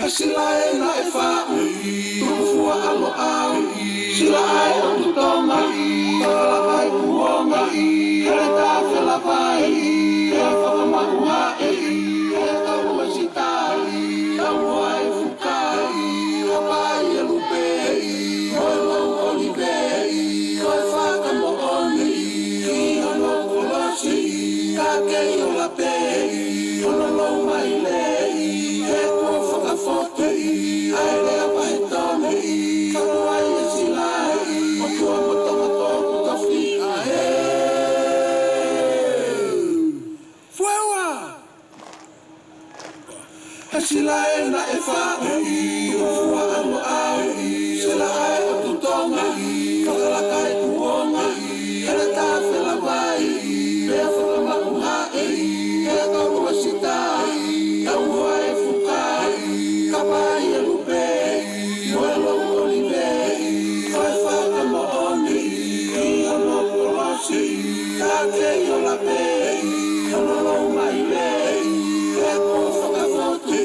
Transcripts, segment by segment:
sila e na e whau Tufua alo au Sila ai o tutonga Whakalaka i kuonga Hele tā whela vai E whakamaua e taurua sitai Taurua e fukai Hapai e lupe Hoi lau olive Hoi whakamo oni Ki ono kolosi Kakei o la pe Ono lau mai lei E kua whakafote Ai lea pai tone Whakuai e silai O tua motonga tōku tawhi ahe Fuewa E silai na e whau O fua alo au Sila ai o tutonga Whakalaka i kuonga Hele tā whela vai Pea whakamauha E taurua sitai Taurua e fukai Kapai e lupe Moe lau olive Koe whakamo oni Ki ono kolosi Kakei o la pe Ono lau mai lei E kua whakafote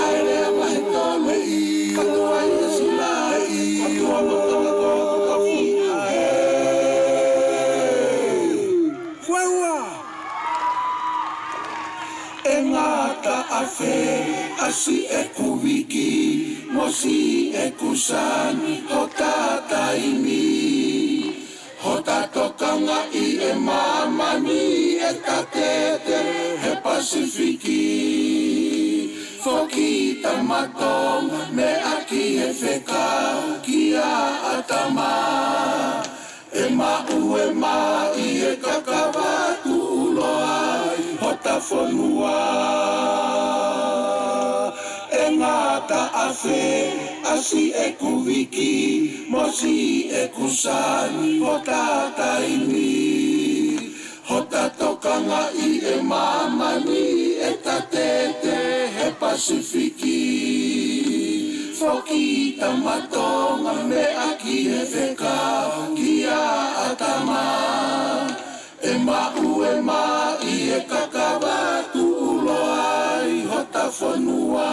Ai lea mahe tone Whatuai e silai Whatua motonga tōku tawhi ahe Fuewa E ngata a whe Asi e kuwiki Mosi e kusani Ho tata imi Ho tatokanga I e mamani E tatete He Pasifiki Foki tamatonga Me aki e wheka Kia atama E mau e mai E kakawatu uloai Hota whanua E ngata a whe Asi e kuwiki Mosi e kusani Ho tata imi Ho tatokanga I e mamani E tatete He Pasifiki Foki tamatonga Me aki e wheka Kia atama E mau e mai E kakawatu uloai Hota whanua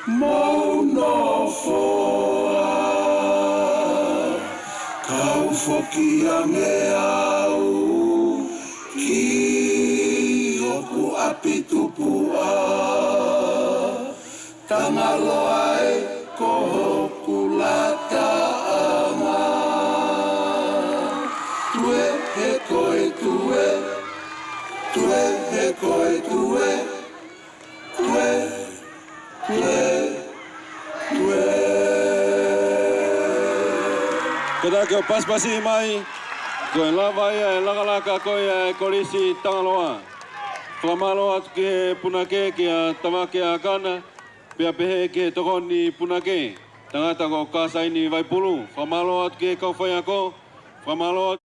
Mauno foa Kau foki a me au Ki hoku api tupua Tangaloa e ko hoku lataanga Tue he koe tue Tue he koe tue Tue, tue, tue Kada ke pas-pasi mai Koe lava ia e lakalaka koe e kolisi tangaloa. Whamaloa ke punake ke a tamake a kana. Pea pehe ke tokoni punake. Tangata ko kasaini vai pulu. Whamaloa ke kau whai ako. Whamaloa